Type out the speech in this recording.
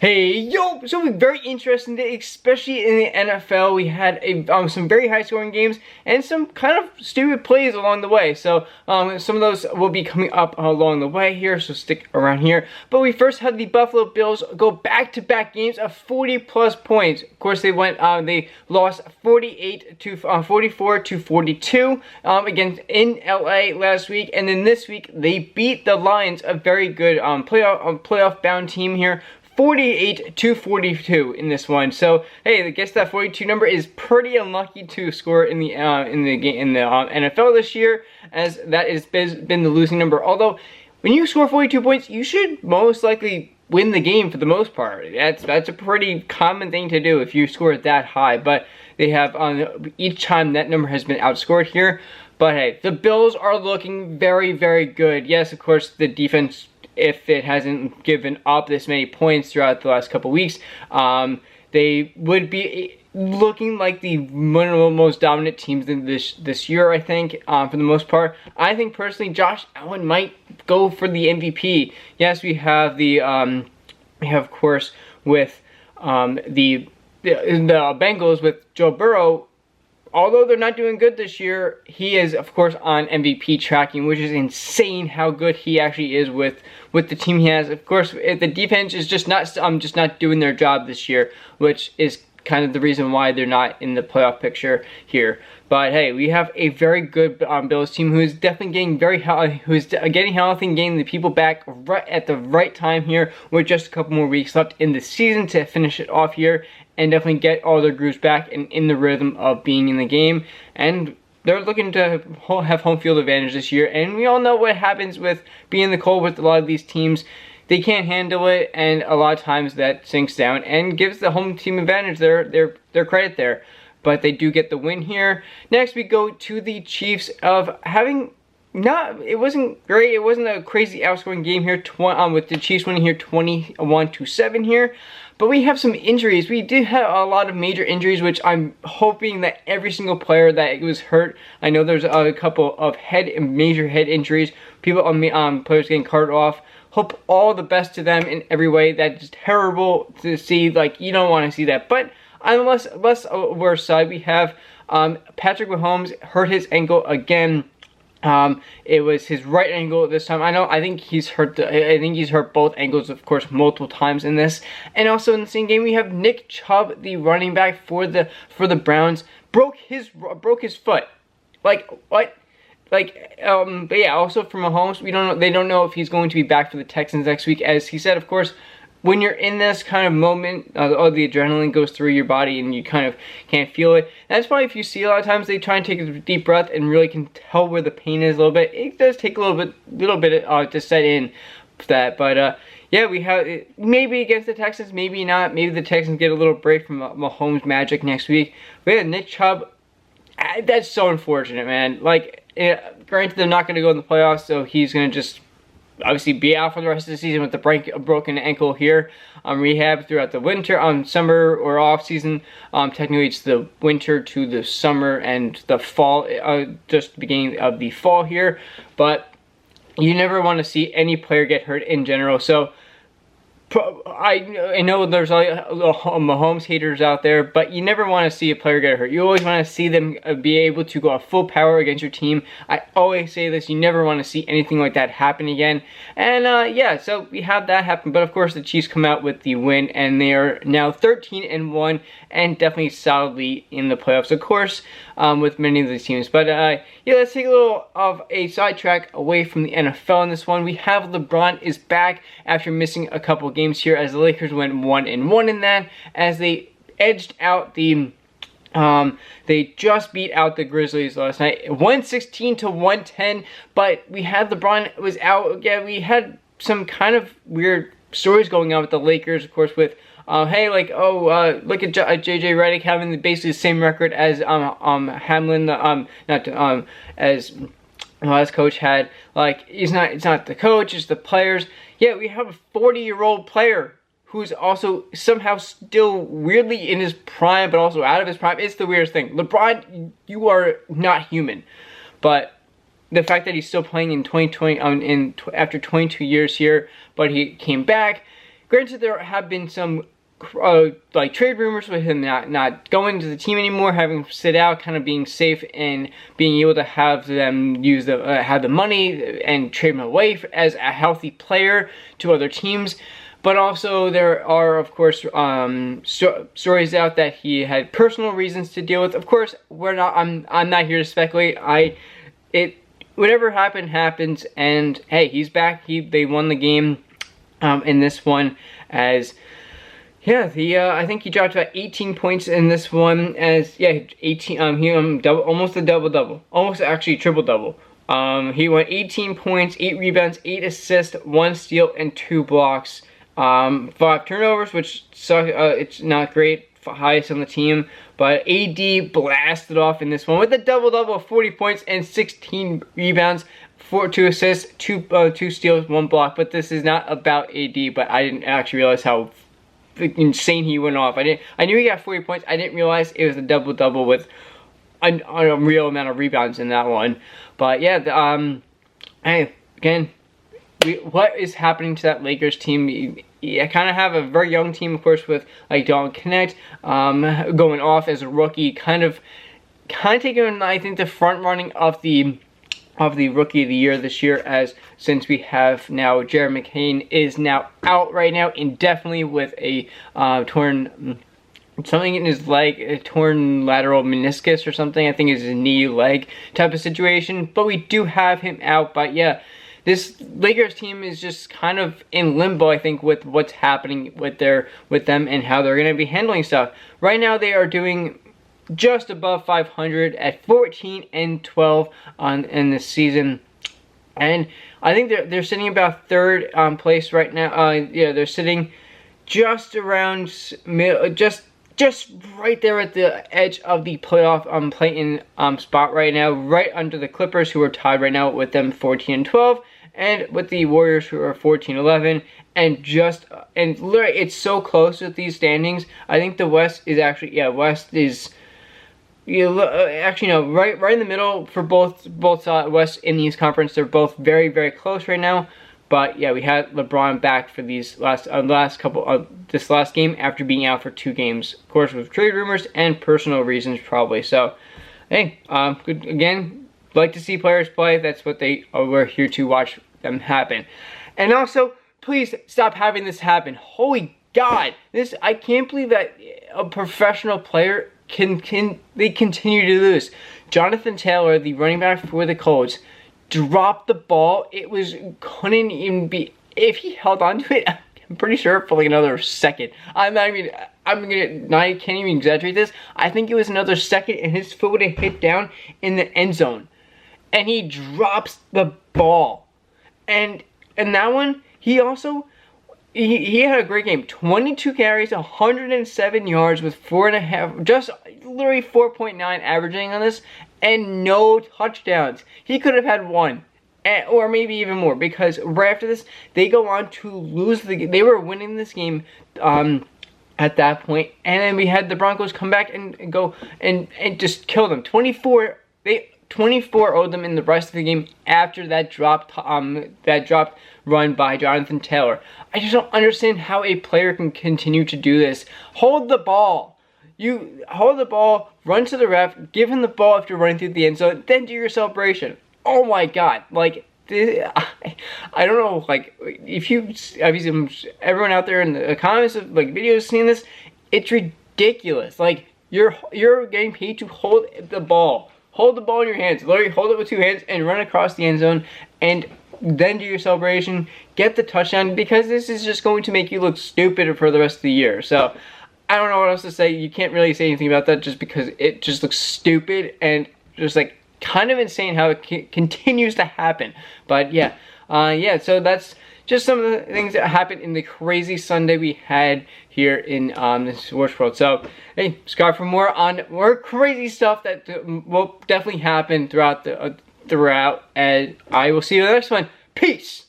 Hey, yo! So very interesting day, especially in the NFL. We had some very high-scoring games and some kind of stupid plays along the way. So some of those will be coming up along the way here, so stick around here. But we first had the Buffalo Bills go back-to-back games of 40-plus points. Of course, they lost 44 to 42 against in LA last week, and then this week they beat the Lions, a very good playoff-bound team here. 48 to 42 in this one. So hey, I guess that 42 number is pretty unlucky to score in the NFL this year, as that has been the losing number. Although when you score 42 points, you should most likely win the game for the most part. That's a pretty common thing to do if you score that high. But they have each time that number has been outscored here. But hey, the Bills are looking very, very good. Yes, of course, the defense, if it hasn't given up this many points throughout the last couple weeks, they would be looking like one of the most dominant teams in this year, I think, for the most part. I think personally, Josh Allen might go for the MVP. Yes, we have of course with the Bengals with Joe Burrow. Although they're not doing good this year, he is, of course, on MVP tracking, which is insane how good he actually is with the team he has. Of course, the defense is just not doing their job this year, which is kind of the reason why they're not in the playoff picture here. But hey, we have a very good Bills team who is definitely getting getting healthy and getting the people back right at the right time here, with just a couple more weeks left in the season to finish it off here and definitely get all their grooves back and in the rhythm of being in the game. And they're looking to have home field advantage this year, and we all know what happens with being in the cold with a lot of these teams. They can't handle it, and a lot of times that sinks down and gives the home team advantage their credit there. But they do get the win here. Next, we go to the Chiefs of having it wasn't great. It wasn't a crazy outscoring game here, with the Chiefs winning here 21-7 here. But we have some injuries. We did have a lot of major injuries, which I'm hoping that every single player that was hurt. I know there's a couple of major head injuries. Players getting carted off. Hope all the best to them in every way. That's terrible to see. Like, you don't want to see that. But on less worse side, we have Patrick Mahomes hurt his ankle again. It was his right ankle this time. I think he's hurt both ankles, of course, multiple times in this. And also in the same game, we have Nick Chubb, the running back for the Browns, broke his foot. Like what? But yeah, also for Mahomes, they don't know if he's going to be back for the Texans next week. As he said, of course, when you're in this kind of moment, all the adrenaline goes through your body and you kind of can't feel it. And that's why if you see a lot of times they try and take a deep breath and really can tell where the pain is a little bit. It does take a little bit to set in for that. But yeah, we have maybe against the Texans, maybe not. Maybe the Texans get a little break from Mahomes' magic next week. But yeah, Nick Chubb, that's so unfortunate, man. Like, granted, they're not going to go in the playoffs, so he's going to just obviously be out for the rest of the season with a broken ankle here. Rehab throughout the winter, summer or off season. Technically it's the winter to the summer and the fall, just the beginning of the fall here. But you never want to see any player get hurt in general. So I know there's a Mahomes haters out there, but you never want to see a player get hurt. You always want to see them be able to go at full power against your team. I always say this, you never want to see anything like that happen again. And yeah, so we have that happen. But of course, the Chiefs come out with the win, and they are now 13-1 and definitely solidly in the playoffs, of course, with many of these teams. But yeah, let's take a little of a sidetrack away from the NFL in this one. We have LeBron is back after missing a couple games here, as the Lakers went 1-1 in that, as they edged out they just beat out the Grizzlies last night, 116-110. But we had LeBron was out. Yeah, we had some kind of weird stories going on with the Lakers, of course, with hey, like, look at JJ Redick having basically the same record as Hamlin, as last coach had. Like, it's not the coach, it's the players. Yeah, we have a 40-year-old player who's also somehow still weirdly in his prime, but also out of his prime. It's the weirdest thing. LeBron, you are not human. But the fact that he's still playing in 2020, after 22 years here, but he came back. Granted, there have been some like trade rumors with him not going to the team anymore, having to sit out, kind of being safe and being able to have them use have the money and trade him away as a healthy player to other teams. But also there are, of course, stories out that he had personal reasons to deal with. Of course, I'm not here to speculate. Whatever happened happens, and hey, he's back. They won the game in this one as. Yeah, I think he dropped about 18 points in this one. As 18. He almost a double, almost actually triple. He went 18 points, 8 rebounds, 8 assists, 1 steal, and 2 blocks. 5 turnovers, which suck. It's not great. Highest on the team, but AD blasted off in this one with a double of 40 points and 16 rebounds. 2 assists, 2 steals, 1 block. But this is not about AD. But I didn't actually realize how insane he went off. I knew he got 40 points. I didn't realize it was a double with a real amount of rebounds in that one. But yeah, hey, again, what is happening to that Lakers team? I kind of have a very young team, of course, with like Don Connect going off as a rookie, kind of taking, I think, the front running of the Rookie of the Year this year, since we have now Jared McCain is now out right now indefinitely with a torn something in his leg, a torn lateral meniscus or something. I think it's his knee leg type of situation. But we do have him out. But yeah, this Lakers team is just kind of in limbo, I think, with what's happening with them and how they're going to be handling stuff. Right now, they are doing just above 500 at 14-12 in this season, and I think they're sitting about third place right now. Yeah, they're sitting just around just right there at the edge of the playoff play-in spot right now, right under the Clippers, who are tied right now with them 14-12, and with the Warriors, who are 14-11. And literally, it's so close with these standings. I think the West is actually, West is. Actually, no, right in the middle for both West and East Conference. They're both very, very close right now. But yeah, we had LeBron back for these this last game after being out for 2 games, of course, with trade rumors and personal reasons probably. So, hey, good again. Like to see players play. That's what we're here to watch them happen. And also, please stop having this happen. Holy God, I can't believe that a professional player they continue to lose. Jonathan Taylor, the running back for the Colts, dropped the ball. Couldn't even be, if he held on to it, I'm pretty sure for like another second. I can't even exaggerate this. I think it was another second and his foot would have hit down in the end zone. And he drops the ball. And that one, he had a great game. 22 carries, 107 yards with 4.5, just literally 4.9 averaging on this, and no touchdowns. He could have had 1, or maybe even more, because right after this, they go on to lose the game. They were winning this game at that point, and then we had the Broncos come back and go and just kill them. 24 owed them in the rest of the game after that dropped run by Jonathan Taylor. I just don't understand how a player can continue to do this. Hold the ball. You hold the ball, run to the ref, give him the ball after running through the end zone, then do your celebration. Oh my God. Like, I don't know, like, if everyone out there in the comments of like videos seeing this, it's ridiculous. Like, you're getting paid to hold the ball. Hold the ball in your hands. Literally hold it with 2 hands and run across the end zone and then do your celebration. Get the touchdown, because this is just going to make you look stupid for the rest of the year. So, I don't know what else to say. You can't really say anything about that just because it just looks stupid and just like kind of insane how it continues to happen. But yeah, so that's just some of the things that happened in the crazy Sunday we had here in this sports world. So, hey, subscribe for more crazy stuff that will definitely happen throughout, and I will see you in the next one. Peace!